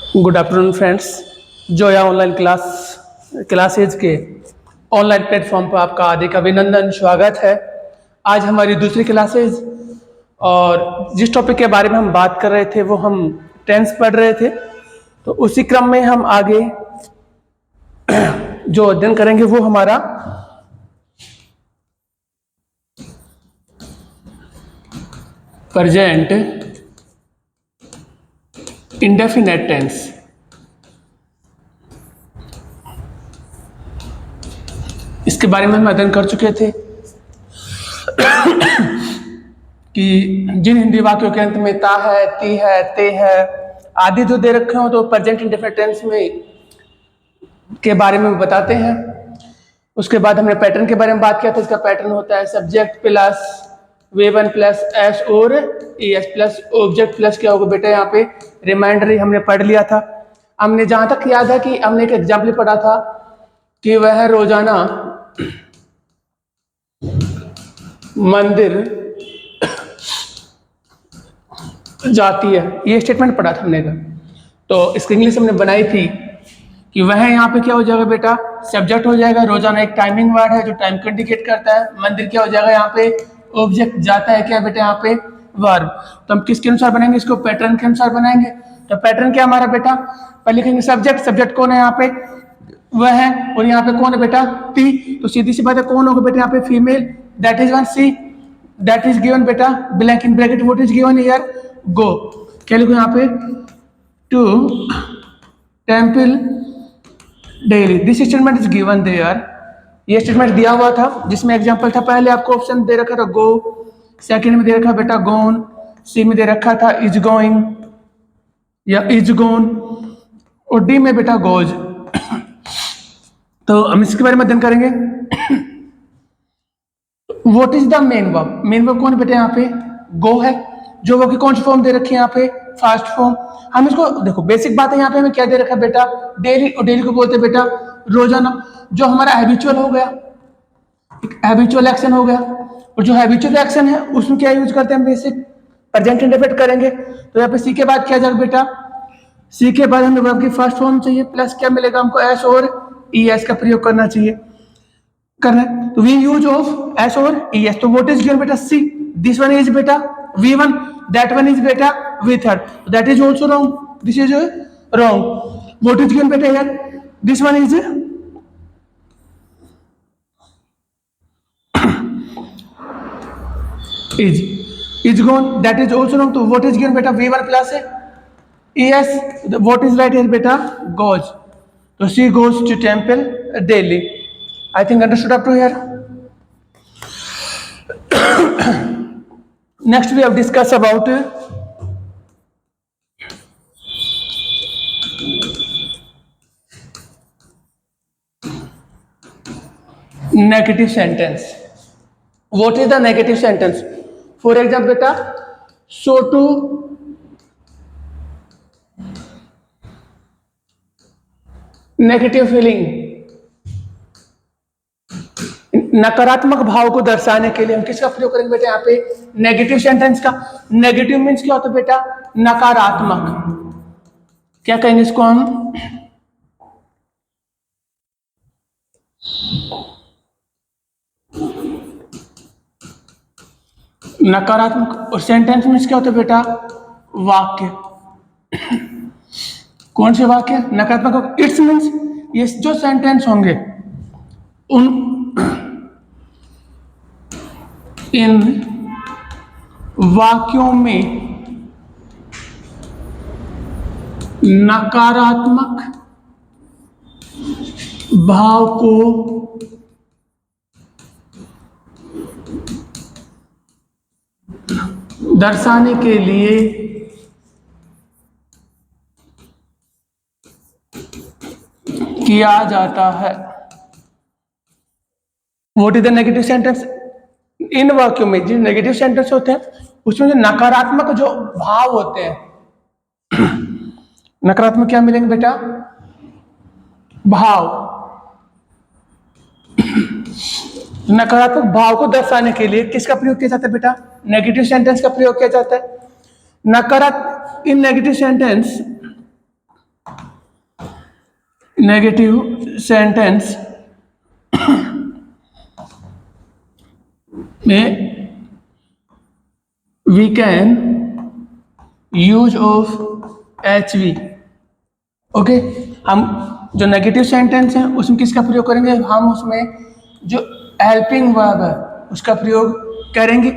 Good afternoon friends. Zoya online classes के online platform पर आपका हार्दिक अभिनंदन, स्वागत है। आज हमारी दूसरी क्लासेज और जिस टॉपिक के बारे में हम बात कर रहे थे वो हम टेंस पढ़ रहे थे, तो उसी क्रम में हम आगे जो अध्ययन करेंगे वो हमारा प्रेजेंट इंडेफिनेट टेंस। इसके बारे में हम अध्ययन कर चुके थे कि जिन हिंदी वाक्यों के अंत में ता है, ती है, ते है आदि जो दे रखे हो तो प्रेजेंट इंडेफिनिट टेंस में के बारे में बताते हैं। उसके बाद हमने पैटर्न के बारे में बात किया था। इसका पैटर्न होता है subject plus V1 plus S और ES प्लस ऑब्जेक्ट प्लस क्या होगा बेटा, यहाँ पे रिमाइंडर ही हमने पढ़ लिया था। हमने जहां तक याद है कि हमने एक एग्जाम्पल पढ़ा था कि वह रोजाना मंदिर जाती है, ये स्टेटमेंट पढ़ा था हमने। तो इसकी इंग्लिश हमने बनाई थी कि वह यहाँ पे क्या हो जाएगा बेटा, सब्जेक्ट हो जाएगा। रोजाना एक टाइमिंग वर्ड है जो टाइम को इंडिकेट करता है। मंदिर क्या हो जाएगा यहाँ पे, ऑब्जेक्ट जाता है क्या बेटा यहाँ पे, वर्ब। तो हम किसके अनुसार बनाएंगे, इसको पैटर्न के अनुसार बनाएंगे। तो पैटर्न क्या हमारा बेटा, पहले लिखेंगे सब्जेक्ट, सब्जेक्ट कौन है यहाँ पे, वह है, और यहाँ पे कौन है बेटा, ती। तो सीधी सी बात है कौन होगा बेटा यहाँ पे, female, that is one C, that is given बेटा blank in bracket, what is given here, go. क्या लिखो यहाँ पे, to temple daily, this statement is given there. ये स्टेटमेंट दिया हुआ था जिसमें एग्जांपल था, पहले आपको ऑप्शन दे रखा था गो, सेकंड में दे रखा बेटा गोन, सी में दे रखा था इज गोइंग या इज गोन, और डी में बेटा गोज। तो हम इसके बारे में अध्ययन करेंगे। What is the main verb, main verb कौन बेटा यहाँ पे, गो है। जो वर्ब की कौन सी फॉर्म दे रखी है यहाँ पे, फास्ट फॉर्म। हम इसको देखो, बेसिक बात है यहाँ पे हमें क्या दे रखा है बेटा, डेली, और डेली को बोलते हैं बेटा रोजाना। जो हमारा हैबिचुअल हो गया, एक हैबिचुअल एक्शन हो गया, और जो हैबिचुअल एक्शन है उसमें क्या यूज करते हैं, बेसिक प्रेजेंट इंडेफिनिट करेंगे। तो यहाँ पे सी के बाद क्या जाएगा बेटा, सी के बाद हमें वर्ब की फर्स्ट फॉर्म चाहिए, प्लस क्या मिलेगा हमको, एस और ES का प्रयोग करना चाहिए, करना है। तो वी यूज ऑफ एस और ES। तो व्हाट इज गिवन बेटा, सी, दिस वन इज बेटा V1, that one is beta V3, that is also wrong, this is wrong. What is given beta here, this one is gone, that is also wrong. So what is given beta, V1 plus ES, what is right here beta, goes. So she goes to temple daily. I think understood up to here. Next we have discussed about negative sentence. What is the negative sentence? For example beta, so to negative feeling, नकारात्मक भाव को दर्शाने के लिए हम किसका प्रयोग करेंगे बेटा यहाँ पे, नेगेटिव सेंटेंस का। नेगेटिव मीन्स क्या होता है बेटा, नकारात्मक। क्या कहेंगे इसको हम, नकारात्मक। और सेंटेंस मीन्स क्या होता है बेटा, वाक्य। कौन से वाक्य, नकारात्मक। इट्स मीन्स ये जो सेंटेंस होंगे उन इन वाक्यों में नकारात्मक भाव को दर्शाने के लिए किया जाता है। What is the negative sentence, इन वाक्यों में जो नेगेटिव सेंटेंस होते हैं उसमें जो नकारात्मक जो भाव होते हैं, नकारात्मक क्या मिलेंगे बेटा, भाव। नकारात्मक भाव को दर्शाने के लिए किसका प्रयोग किया जाता है बेटा, नेगेटिव सेंटेंस का प्रयोग किया जाता है। इन नेगेटिव सेंटेंस नेगेटिव सेंटेंस में we can use of HV। Okay, हम जो नेगेटिव सेंटेंस है उसमें किसका प्रयोग करेंगे, हम उसमें जो हेल्पिंग वर्ब है उसका प्रयोग करेंगे।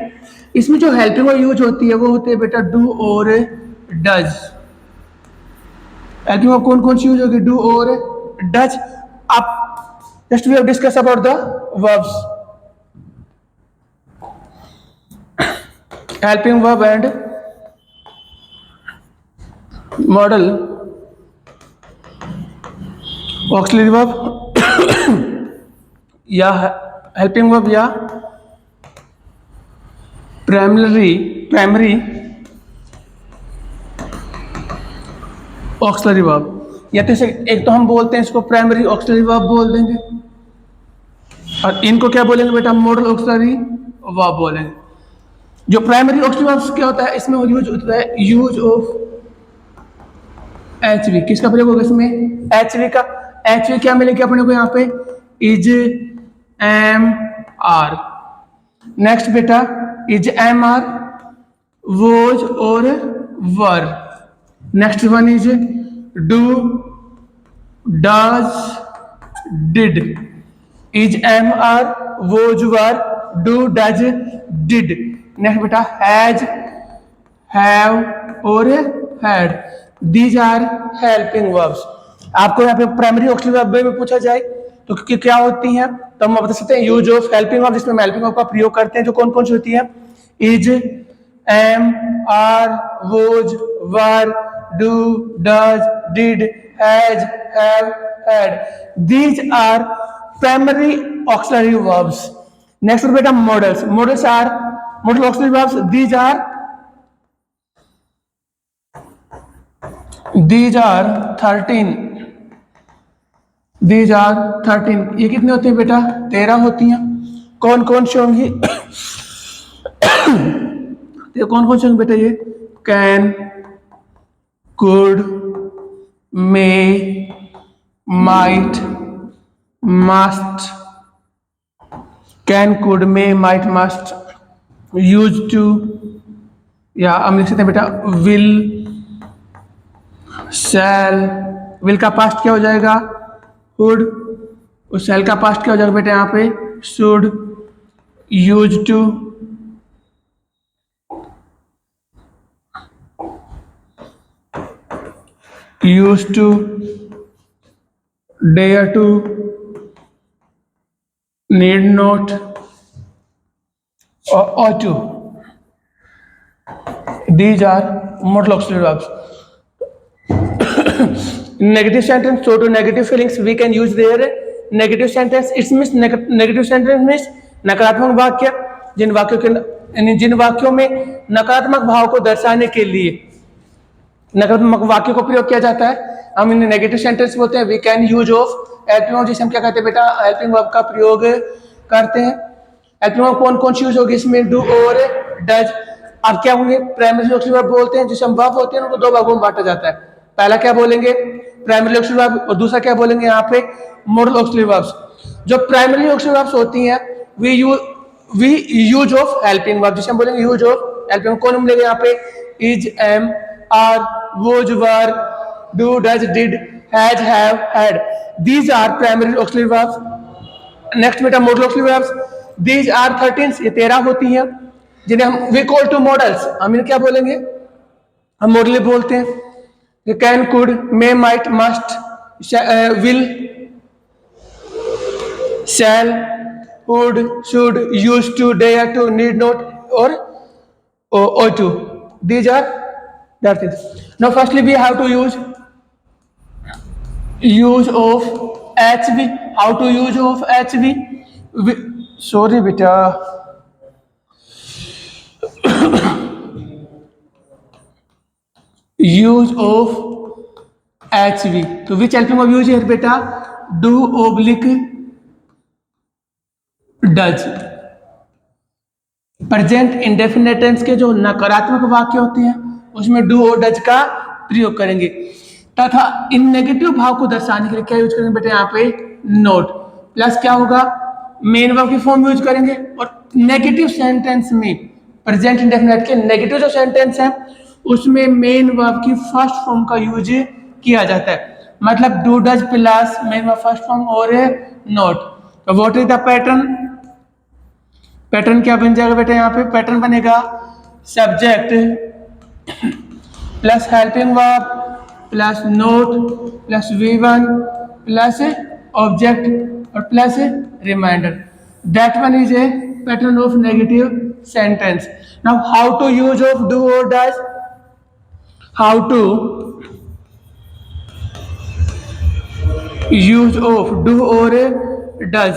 इसमें जो हेल्पिंग वर्ब यूज होती है वो होती है बेटा डू और डज। हेल्पिंग वर्ब कौन कौन सी यूज होगी, डू और डज। अब just we have discuss about the verbs, helping verb and modal auxiliary verb या हेल्पिंग वर्ब या प्राइमरी ऑक्सिलरी वर्ब। या तो एक तो हम बोलते हैं इसको प्राइमरी ऑक्सिलरी वर्ब बोल देंगे, और इनको क्या बोलेंगे बेटा, मॉडल ऑक्सिलरी वर्ब बोलेंगे। जो प्राइमरी ऑक्सिलरी वर्ब क्या होता है, इसमें यूज होता है यूज ऑफ एचवी। किसका प्रयोग होगा इसमें, एचवी का। एचवी क्या मिलेगी अपने को यहाँ पे, इज एम आर। नेक्स्ट बेटा इज एम आर वोज और were. Next one is do does did. Is am are was were do does did. Next बेटा हैज हैव और had. These are helping verbs. आपको यहाँ पे primary auxiliary verb में पूछा जाए तो क्या होती हैं, तो हम बता सकते हैं यूज ऑफ हेल्पिंग वर्ब, जिसमें हेल्पिंग वर्ब का प्रयोग करते हैं। जो कौन कौन सी होती है, is am are was were do does did has have had. These are primary auxiliary verbs. Next बेटा modals. Modals are modal auxiliary verbs. These are 13। These are 13। ये कितने होते हैं बेटा, 13 होती हैं। कौन कौन से होंगी ये कौन कौन से होंगे बेटा, ये can could may might must. Can could may might must. Use to, या हम लिख सकते हैं बेटा विल शैल। विल का पास्ट क्या हो जाएगा, वुड। उस शैल का पास्ट क्या हो जाएगा बेटा यहाँ पे, should. Use to, use to, dare to, need not और ought to। These are modal auxiliary verbs। Negative sentence, so to negative feelings we can use their negative sentence। It means negative sentence means नकारात्मक वाक्य, जिन वाक्यों में नकारात्मक भाव को दर्शाने के लिए नकारात्मक वाक्य को प्रयोग किया जाता है, हम इन्हें नेगेटिव सेंटेंस बोलते हैं। We can use of helping verb, जिसे हम क्या कहते हैं बेटा, हेल्पिंग वर्ब का प्रयोग करते हैं। हेल्पिंग वर्ब कौन कौन सी यूज होगी इसमें, डू और डज। अब क्या होंगे, प्राइमरी ऑक्सिलरी वर्ब बोलते हैं, जिसे हम वर्ब होते हैं उनको दो भागों में बांटा जाता है। पहला क्या बोलेंगे, प्राइमरी ऑक्सिलरी वर्ब, और दूसरा क्या बोलेंगे यहाँ पे, मॉडल ऑक्सिलरी वर्ब्स। जो प्राइमरी ऑक्सिलरी वर्ब्स होती हैं we use of helping verb, जिसे हम बोलेंगे यूज ऑफ हेल्पिंग। कौन मिलेगा यहाँ पे, is am are was were do does did has have had. These are primary auxiliary verbs. Next बेटा modal auxiliary verbs. These are 13, ये 13 होती हैं, जिन्हें हम वी कॉल टू मॉडल्स। हम इन्हें क्या बोलेंगे, हम मॉडल बोलते हैं। Can could may might must will shall would should use to dare to need not और ought to। These are that is। Now firstly we have to use of HV। How to use of HV, sorry beta use of HV। तो which helping verb use here बेटा, do oblique does। Present indefinite tense के जो नकारात्मक वाक्य होते हैं उसमें do और डज का प्रयोग करेंगे, तथा इन नेगेटिव भाव को दर्शाने के लिए क्या यूज करेंगे बेटा, यहाँ पे नोट, प्लस क्या होगा, मेन वर्ब की फॉर्म यूज करेंगे। और नेगेटिव सेंटेंस में प्रेजेंट इंडेफिनिट के नेगेटिव जो सेंटेंस है उसमें मेन वर्ब की फर्स्ट फॉर्म का यूज किया जाता है, मतलब do does plus main verb first form और नोट। तो what is the pattern, pattern क्या बन जाएगा बेटा, यहाँ पे पैटर्न बनेगा subject plus helping verb plus note plus V1 plus object और plus remainder. That one is a pattern of negative sentence. Now how to use of do और does, how to use of do or does.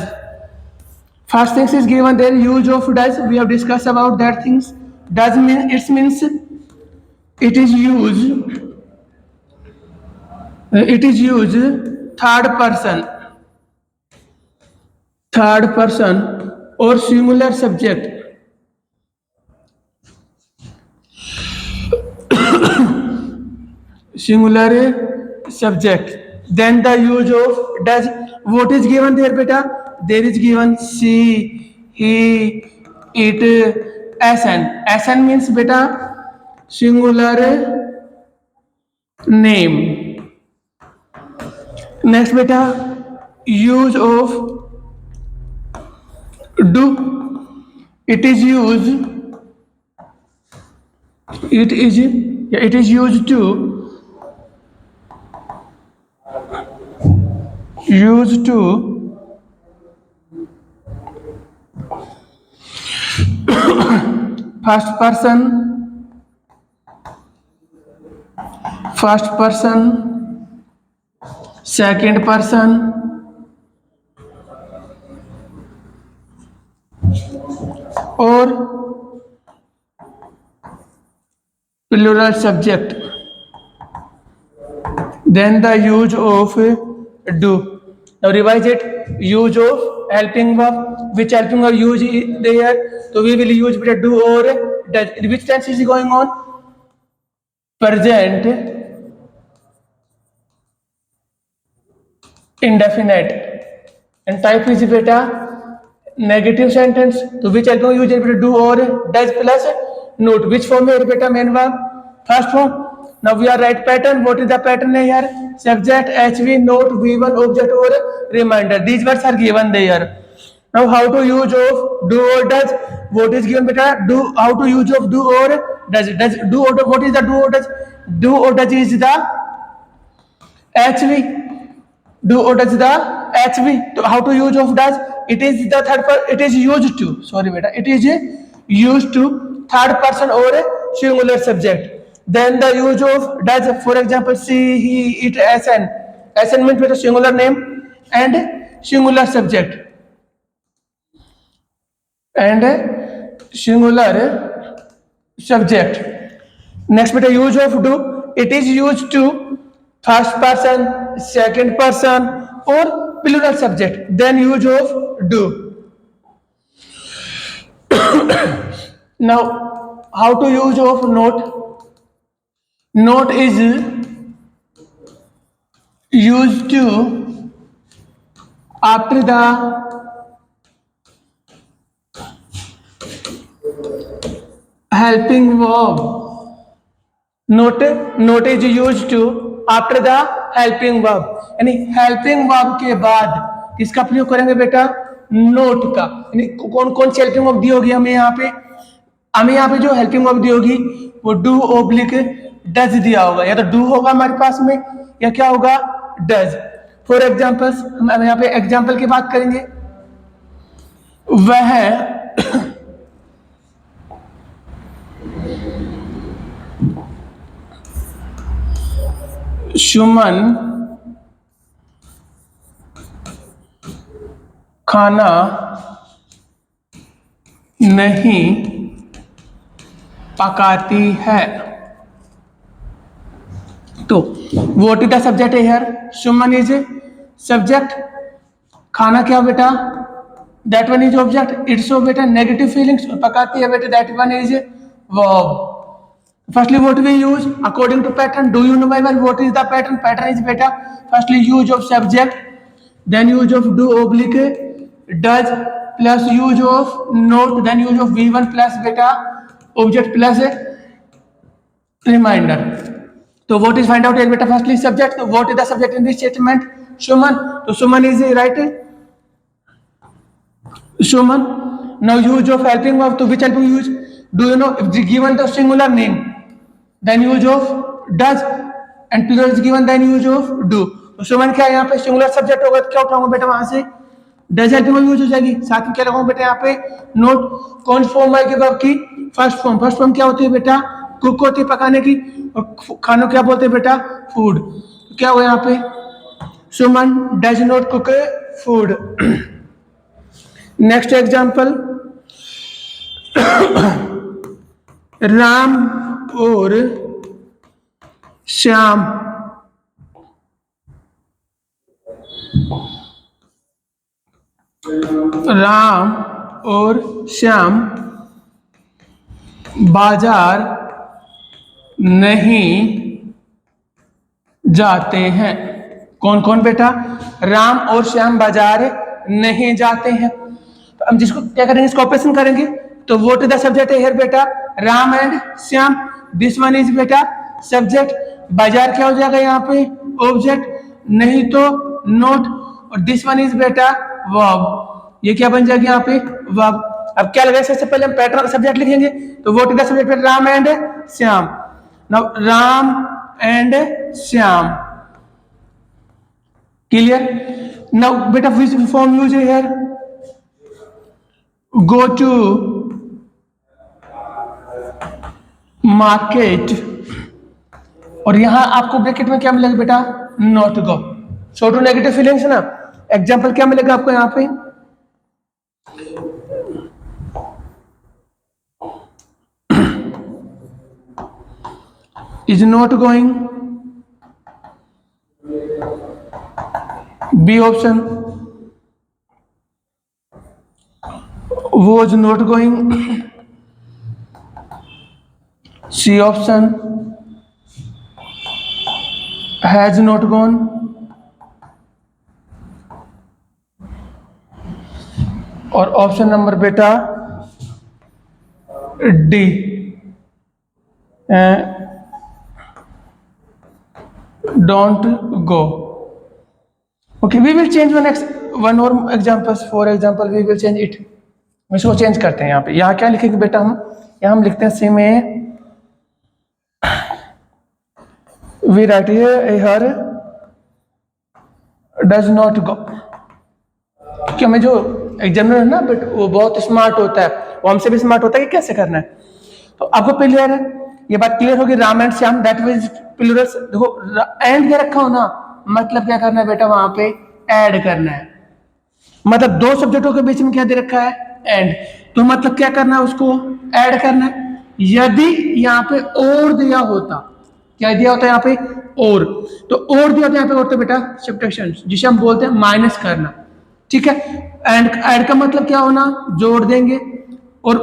First things is given there, use of does, we have discussed about that things. Does mean, it means it is used, third person or singular subject, then the use of does. What is given there beta, there is given she, he, it, SN means beta singular name. Next beta, use of do, it is used to first person, second person और plural subject. Then the use of do. Now revise it. Use of helping verb. Which helping verb use is there? So we will use with do or does. Which tense is going on? Present indefinite. And type is beta negative sentence. So which helping verb use with do or does plus note. Which form है beta main verb? First form. Now we are right pattern. What is the pattern here? Subject, HV, note, V1, object or reminder. These words are given there. Now how to use of do or does? What is given beta? Do, how to use of do or does? Does do or do, what is the do or does? Do or does is the HV. Do or does the HV. So how to use of does? It is the third person. It is used to. Sorry beta. It is used to third person or singular subject. Then the use of does, for example, she, he, it, SN. SN means with a singular name and singular subject. Next with the use of do, it is used to first person, second person or plural subject. Then use of do. Now how to use of note? Note is used to after the helping verb. Note is used to after the helping verb. यानी helping verb के बाद किसका प्रयोग करेंगे बेटा? Note का। यानी कौन कौन सी हेल्पिंग वर्ब दी होगी हमें यहाँ पे? हमें यहाँ पे जो हेल्पिंग वर्ब दी होगी वो डू ओब्लिक डज दिया होगा, या तो डू होगा हमारे पास में या क्या होगा, डज। फॉर एग्जाम्पल्स, हम यहाँ पे एग्जाम्पल की बात करेंगे। वह सुमन खाना नहीं पकाती है। तो what is the subject here? Suman is subject, खाना क्या बेटा? That one is object. It's बेटा नेगेटिव फीलिंग्स, पकाती है बेटा, that one is verb. Firstly, what we use according to pattern. Do you know what is the pattern? Pattern is beta. Firstly, use of subject, then use of do oblique does, plus use of note, then use of V1 plus beta object plus reminder. So what is find out here beta? Firstly, subject. So what is the subject in this statement? Suman. So Suman is right. Suman. Now use of helping verb. To which helping use? Do you know if given the singular name? Then use of does and plural is given, then use of do. तो सुमन क्या है यहाँ पे singular subject होगा तो क्या उठाऊंगा बेटा वहां से डज हेल्पिंग वर्ब यूज हो जाएगी। साथ में क्या लगाऊंगा बेटा यहाँ पे नोट कौन फॉर्म आएगी वर्ब की फर्स्ट फॉर्म। फर्स्ट फॉर्म क्या होती है बेटा कुक होती है पकाने की और खानों क्या बोलते हैं बेटा फूड। तो क्या हुआ यहाँ पे Suman does not cook food. Next example Ram और श्याम राम और श्याम बाजार नहीं जाते हैं। कौन कौन बेटा राम और श्याम बाजार नहीं जाते हैं। तो हम जिसको क्या करेंगे इसको ऑपरेशन करेंगे तो व्हाट इज द सब्जेक्ट है हियर बेटा Ram and Shyam. This one is बेटा सब्जेक्ट बाजार क्या हो जाएगा यहाँ पे ऑब्जेक्ट नहीं तो नोट और दिस वन इज बेटा वर्ब। ये क्या बन जाएगा यहाँ पे वर्ब। अब क्या लगाए सबसे पहले हम पैटर्न सब्जेक्ट लिखेंगे तो what is the subject Ram and Shyam. Now Ram and Shyam clear. Now बेटा विच फॉर्म यूज है हियर go to मार्केट और यहां आपको ब्रैकेट में क्या मिलेगा बेटा not go. Show to negative feelings ना एग्जांपल क्या मिलेगा आपको यहां पे is not going B option was not going C option has not gone और ऑप्शन नंबर बेटा D don't go। okay we will change one more examples। for example we will change it। इसको change करते हैं यहाँ पे यहाँ क्या लिखेंगे बेटा हम लिखते हैं सी में we write her does not go. क्योंकि हमें जो एग्जामिनर है ना बट वो बहुत स्मार्ट होता है वो हमसे भी स्मार्ट होता है कि कैसे करना है। तो आपको क्लियर है ये बात क्लियर होगी Ram and Shyam that means plural. देखो एंड क्या रखा हो ना मतलब क्या करना है बेटा वहां पे ऐड करना है। मतलब दो सब्जेक्टों के बीच में क्या दे रखा है एंड तो मतलब क्या करना है उसको ऐड करना है। यदि यहाँ पे और दिया होता क्या दिया होता है यहाँ पे और तो और दिया होता है यहाँ पे होता है बेटा सब्ट्रैक्शन जिसे हम बोलते हैं माइनस करना। ठीक है एंड ऐड का मतलब क्या होना जोड़ देंगे और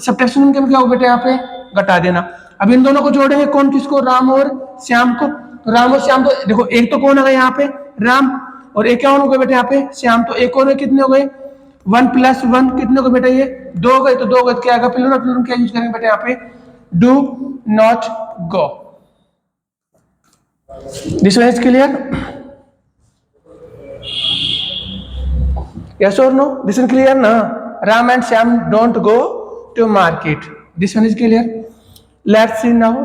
सब्ट्रैक्शन का क्या हो बेटा यहाँ पे घटा देना। अब इन दोनों को जोड़ेंगे कौन किसको राम और श्याम को। तो राम और श्याम तो देखो एक तो कौन आ गया यहाँ पे राम और एक क्या हो गए बेटा यहाँ पे श्याम। तो एक और कितने हो गए 1 + 1 कितने को बेटा ये 2 हो गए। तो 2 हो गए क्या आएगा प्लूरल क्या यूज करेंगे बेटा यहाँ पे do not go. This one is clear yes और नो दिस वन क्लियर ना Ram and Shyam don't go to market this one is clear. Let's see now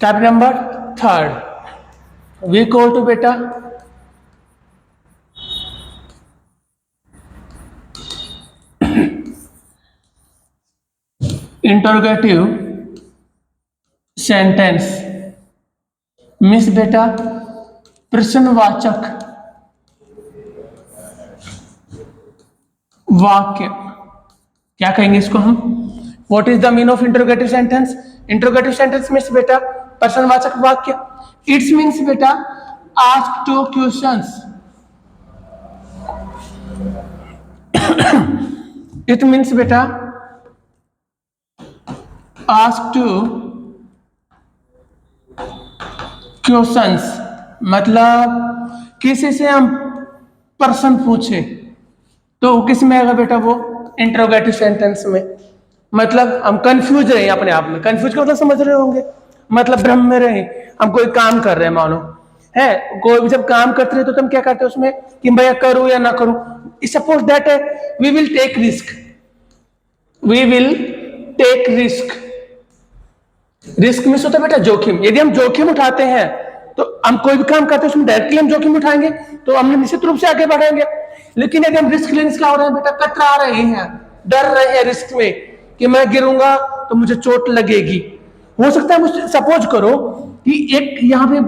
topic number 3 we call to बेटा interrogative sentence means बेटा प्रश्नवाचक वाक्य क्या कहेंगे इसको हम। What is the mean of interrogative sentence. Interrogative sentence means बेटा प्रश्नवाचक वाक्य। इट्स मीन्स बेटा आस्क 2 क्वेश्चंस। इट मीन्स बेटा आस्क टू क्वेश्चंस, मतलब किसी से हम प्रश्न पूछे तो किस में आएगा बेटा वो इंटरोगेटिव सेंटेंस में। मतलब हम कंफ्यूज रहे अपने आप में, कंफ्यूज का मतलब समझ रहे होंगे, मतलब भ्रम में रहे, हम कोई काम कर रहे हैं मानो है, कोई भी जब काम करते रहे तो तुम क्या करते हो उसमें कि भैया करूं या ना करूं। Suppose that we will take risk, we will take risk, risk में होता है बेटा जोखिम। यदि हम जोखिम उठाते हैं तो हम कोई भी काम करते हैं उसमें डायरेक्टली हम जोखिम उठाएंगे तो हम निश्चित रूप से आगे बढ़ेंगे। लेकिन यदि हम रिस्क लेने से क्या हो रहे हैं बेटा, कतरा रहे हैं, डर रहे हैं रिस्क में कि मैं गिरूंगा तो मुझे चोट लगेगी। हो सकता है मुझे सपोज करो कि एक यहाँ पे,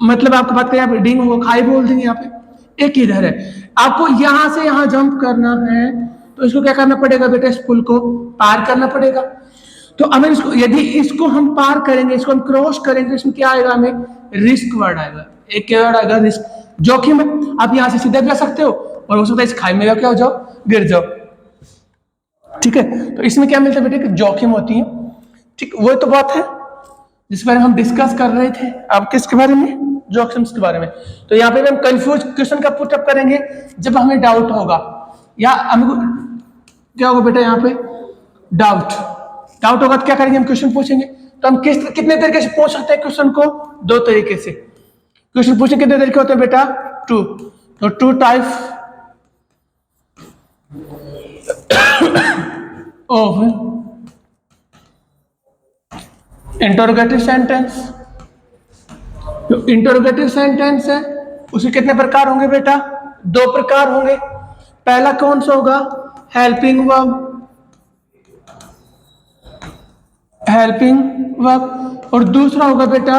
मतलब आपको बात करें यहाँ पे डिंग हो खाई बोल देंगे, यहाँ पे एक इधर है, आपको यहां से यहां जंप करना है तो इसको क्या करना पड़ेगा बेटा, इस पुल को पार करना पड़ेगा। तो हमें इसको, यदि इसको हम पार करेंगे, इसको हम क्रॉस करेंगे तो इसमें क्या आएगा, हमें रिस्क वर्ड आएगा। एक क्या वर्ड आएगा, रिस्क, जोखिम है। आप यहां से सीधे जा सकते हो और हो सकता है इस खाई में क्या हो जाओ, गिर जाओ। ठीक है, तो इसमें क्या मिलता है बेटे, जोखिम होती है। ठीक, वो तो बात है जिस बारे में हम डिस्कस कर रहे थे। अब किसके बारे में, जोखिम के बारे में। तो यहाँ पे हम कंफ्यूज क्वेश्चन का पुटअप करेंगे जब हमें डाउट होगा, या हमको क्या होगा बेटा, यहाँ पे डाउट, डाउट होगा तो क्या करेंगे, हम क्वेश्चन पूछेंगे। तो हम कितने तरीके से पूछ सकते हैं क्वेश्चन को, दो तरीके से क्वेश्चन पूछे। कितने तरीके होते हैं बेटा, टू। तो two type of interrogative sentence. जो इंटरोगेटिव सेंटेंस है उसके कितने प्रकार होंगे बेटा, दो प्रकार होंगे। पहला कौन सा होगा, हेल्पिंग वर्ब, हेल्पिंग वर्ब, और दूसरा होगा बेटा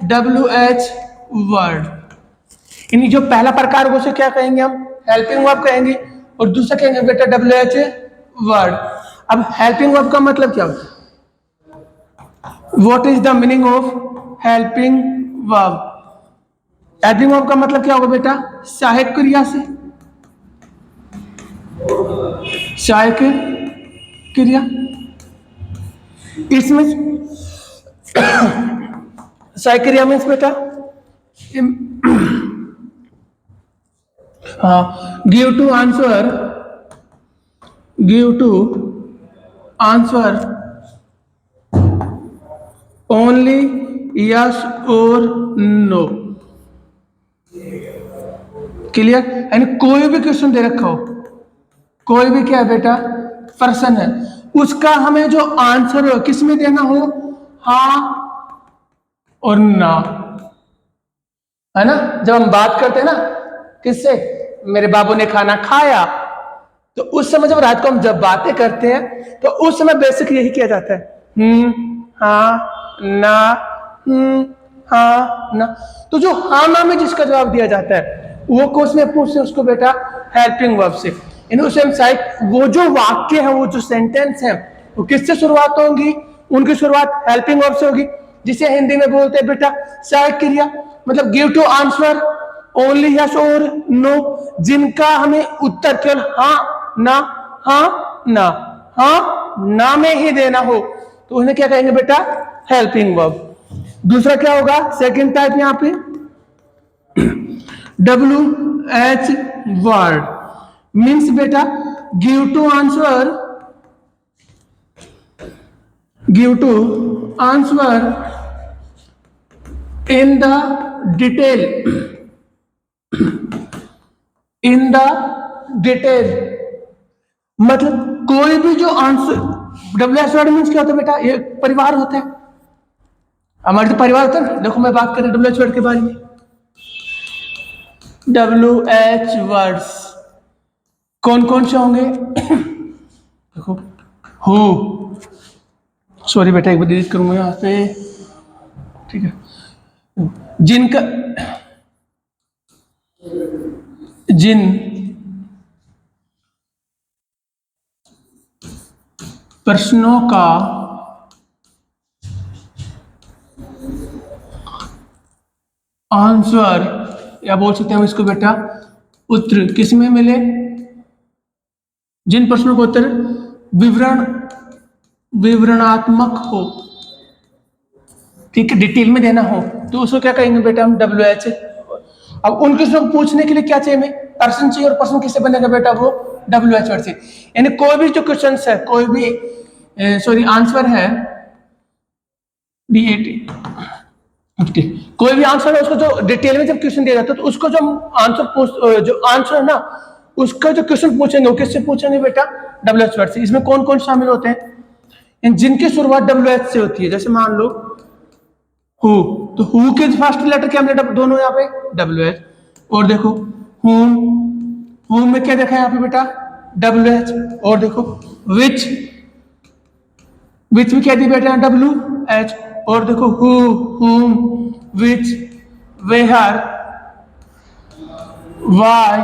WH वर्ड। इन जो पहला प्रकार होगा उसे क्या कहेंगे हम, हेल्पिंग वर्ब कहेंगे, और दूसरा कहेंगे बेटा WH वर्ड। अब हेल्पिंग वर्ब का मतलब क्या होता है, what is the meaning of helping verb. Helping verb का मतलब क्या होगा बेटा, सहायक क्रिया से, सहायक क्रिया। इसमें सहायक क्रिया मीन्स बेटा give to answer, give to answer only yes और नो। क्लियर, यानी कोई भी क्वेश्चन दे रखा हो, कोई भी क्या है बेटा पर्सन है, उसका हमें जो आंसर हो किस में देना हो, हाँ और ना, है ना। जब हम बात करते हैं ना किससे, मेरे बाबू ने खाना खाया, तो उस समय जब रात को हम जब बातें करते हैं तो उस समय बेसिक यही किया जाता है, हाँ ना, हाँ ना। तो जो हाँ ना में जिसका जवाब दिया जाता है वो क्वेश्चन में पूछते हैं उसको बेटा हेल्पिंग वर्ब से। वो जो वाक्य है, वो जो सेंटेंस है, वो किससे शुरुआत होंगी, उनकी शुरुआत हेल्पिंग वर्ब से होगी, जिसे हिंदी में बोलते हैं बेटा सहायक क्रिया। मतलब give to answer only yes और नो, जिनका हमें उत्तर केवल हाँ ना, हाँ ना, हाँ ना में ही देना हो तो उन्हें क्या कहेंगे बेटा, हेल्पिंग वर्ब। दूसरा क्या होगा, सेकंड टाइप यहां पे WH वर्ड, मीन्स बेटा give to answer, give to answer in the detail, in the detail. मतलब कोई भी जो आंसर, WH वर्ड मीन्स क्या होता है बेटा, ये परिवार होता है हमारे, तो परिवार होता है। देखो मैं बात करें WH वर्ड के बारे में, WH वर्ड्स कौन कौन से होंगे देखो, हु, सॉरी बेटा एक बार डिलीट करूंगा यहाँ से, ठीक है, जिनका, जिन प्रश्नों का आंसर, या बोल सकते हैं हम इसको बेटा उत्तर किस में मिले, जिन प्रश्नों का उत्तर विवरण विवरणात्मक हो, ठीक है, डिटेल में देना हो, तो उसको क्या कहेंगे बेटा हम, WH। अब उन किसी को पूछने के लिए क्या चाहिए हमें, पर्सन चाहिए, और पर्सन किससे बनेगा बेटा, वो WH वर्ड से। यानी कोई भी जो क्वेश्चन है, कोई भी सॉरी आंसर है, DAT, ओके, कोई भी आंसर है, उसको जो डिटेल में जब क्वेश्चन दिया जाता है, तो उसको जो आंसर जो आंसर है ना, उसका जो क्वेश्चन पूछेंगे वो किससे पूछेंगे बेटा, WH वर्ड से। इसमें कौन कौन शामिल होते हैं, जिनकी शुरुआत WH से होती है, जैसे मान लो हु, तो हु के फर्स्ट लेटर क्या मिला, दोनों यहाँ पे WH। और देखो हुम, हुम में क्या देखा है यहाँ पे बेटा, WH। और देखो विच, विच में क्या दी बेटा, WH। और देखो who, whom, which, where, why,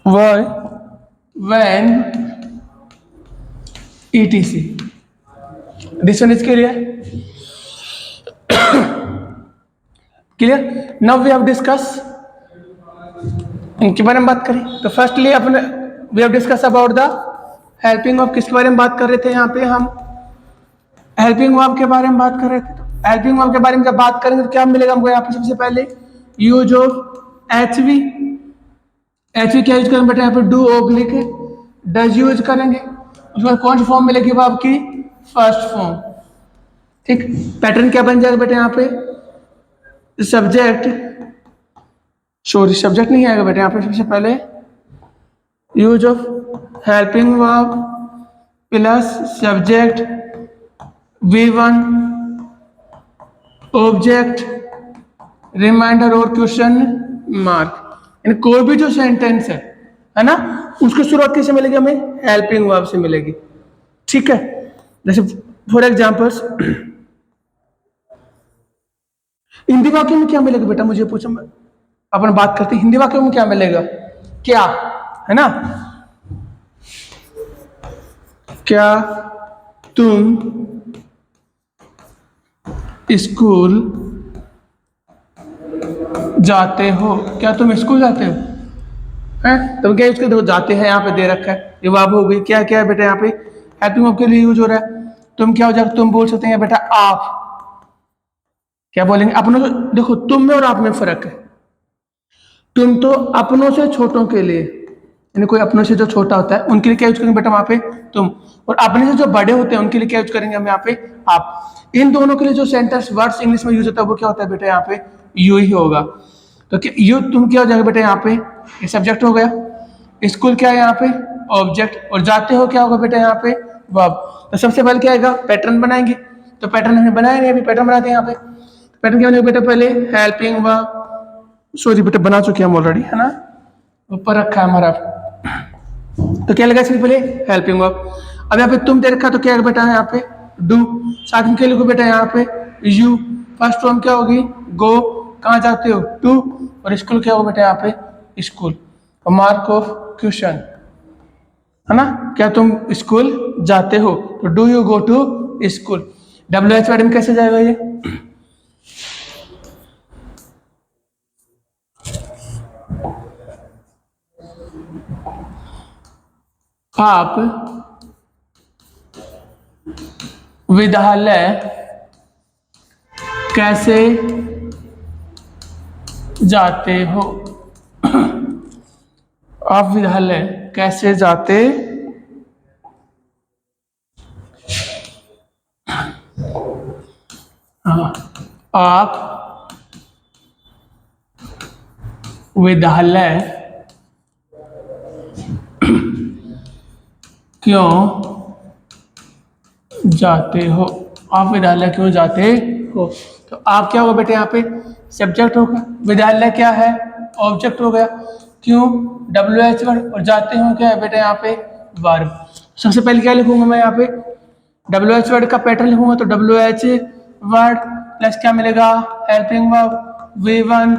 why, when, etc. This one is clear? Clear? Now we have discussed, इनके बारे में बात करें तो फर्स्टली अपने we have discuss about the helping verb. किसके बारे में बात कर रहे थे यहाँ पे हम, हेल्पिंग वर्ब के बारे में बात कर रहे थे। तो हेल्पिंग वर्ब के बारे में जब बात करेंगे तो क्या मिलेगा हमको यहाँ पे, सबसे पहले यूज ऑफ HV। HV क्या यूज करेंगे बेटा, यहाँ पे डू ओब्लिक डज यूज करेंगे। उसके बाद कौन सी फॉर्म मिलेगी वर्ब की, फर्स्ट फॉर्म, ठीक। पैटर्न क्या बन जाएगा बेटा यहाँ पे, सब्जेक्ट, सॉरी सब्जेक्ट नहीं आएगा बेटा यहाँ पे, सबसे पहले use of helping verb plus subject V1 object reminder और क्वेश्चन मार्क। यानी कोई भी जो सेंटेंस है ना, उसकी शुरुआत किससे मिलेगी हमें, हेल्पिंग वर्ब से मिलेगी, ठीक है। जैसे फॉर एग्जांपल्स हिंदी वाक्य में क्या मिलेगा बेटा, मुझे पूछो, अपन बात करते हैं हिंदी वाक्य में क्या मिलेगा, क्या, है ना, क्या तुम स्कूल जाते हो, क्या तुम स्कूल जाते हो, हैं, तो क्या इसके, देखो जाते हैं यहाँ पे दे रखा है, ये वर्ब हो गई। क्या क्या है बेटा यहाँ पे, हेल्पिंग वर्ब के लिए यूज हो रहा है। तुम क्या हो जाएगा, तुम बोल सकते हैं बेटा आप, क्या बोलेंगे, अपनों से, देखो तुम में और आप में फर्क है। तुम तो अपनों से छोटों के लिए, यानी कोई अपनों से जो छोटा होता है उनके लिए क्या यूज करेंगे बेटा वहां पे तुम, और अपने से जो बड़े होते हैं उनके लिए क्या यूज करेंगे हम यहाँ पे आप। इन दोनों के लिए जो सेंटेंस वर्ड्स इंग्लिश में यूज होता है वो क्या होता है बेटा यहाँ पे यू ही होगा। तो क्या यू, तुम क्या हो जाएगा बेटा यहाँ पे, ये सब्जेक्ट हो गया, स्कूल क्या है यहाँ पे ऑब्जेक्ट, और जाते हो क्या होगा बेटा यहाँ पे वर्ब। तो सबसे पहले क्या आएगा, पैटर्न बनाएंगे। तो पैटर्न हमने बनाया नहीं, अभी पैटर्न बनाते हैं यहाँ पे। पैटर्न क्या बनेगा बेटा, पहले हेल्पिंग वर्ब, सॉरी बेटा बना चुके हैं हम ऑलरेडी, है ना, ऊपर रखा है हमारा। तो क्या लगा इसके पहले हेल्पिंग वर्ब। अब यहाँ पे तुम दे रखा तो क्या बेटा है यहाँ पे डू, साथ में क्या लिखो बेटा यहाँ पे यू, फर्स्ट फॉर्म क्या होगी गो, कहाँ जाते हो टू, और स्कूल क्या होगा बेटा यहाँ पे स्कूल, और मार्क ऑफ क्वेश्चन, है ना, क्या तुम स्कूल जाते हो, तो do you go to school. WH word में कैसे जाएगा ये, आप विद्यालय कैसे जाते हो, आप विद्यालय कैसे जाते हाँ, आप विद्यालय क्यों जाते हो, आप विद्यालय क्यों जाते हो। तो आप क्या होगा बेटे यहाँ पे सब्जेक्ट होगा, विद्यालय क्या है ऑब्जेक्ट हो गया, क्यों WH वर्ड, और जाते हो क्या है बेटे यहाँ पे वर्ब। सबसे पहले क्या लिखूंगा मैं यहाँ पे WH वर्ड का पैटर्न लिखूंगा, तो WH वर्ड प्लस क्या मिलेगा helping verb V1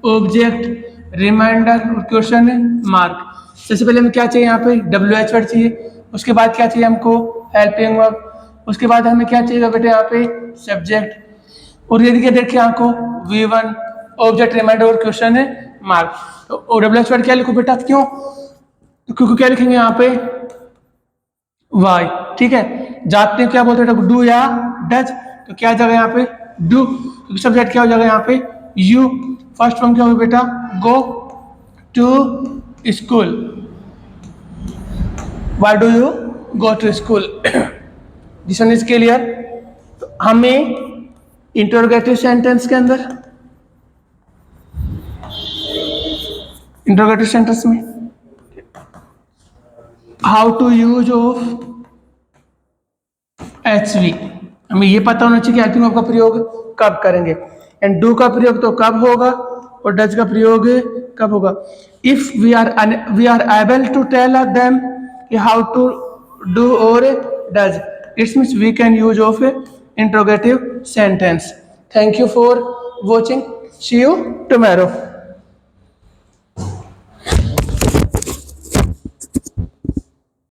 object reminder और क्वेश्चन मार्क। सबसे पहले हमें क्या चाहिए यहाँ पे WH वर्ड चाहिए, उसके बाद क्या चाहिए हमको हेल्पिंग वर्ब, उसके बाद हमें क्या चाहिए बेटे यहाँ पे सब्जेक्ट, और यदि क्या देखिए आपको V1 ऑब्जेक्ट रिमाइंडर और क्वेश्चन मार्क। तो OWH वर्ड क्या लिखो बेटा, क्यों? क्योंकि क्या लिखेंगे यहाँ पे, वाई, ठीक है। जाते हैं क्या बोलते हैं, डू या डज, तो क्या जाएगा यहाँ पे, डू, क्योंकि सब्जेक्ट क्या हो जाएगा यहाँ पे, यू। फर्स्ट फॉर्म क्या होगा बेटा, go to school, why do you go to school. This one is clear. तो हमें इंटरोगेटिव सेंटेंस के अंदर, इंटरोगेटिव सेंटेंस में how to use of HV, हमें ये पता होना चाहिए कि हेल्पिंग ऑफ का प्रयोग कब करेंगे, एंड डू का प्रयोग तो कब होगा और डज का प्रयोग कब होगा। If we are able to tell them how to do और does, it's means we can use of interrogative sentence. Thank you for watching, see you tomorrow.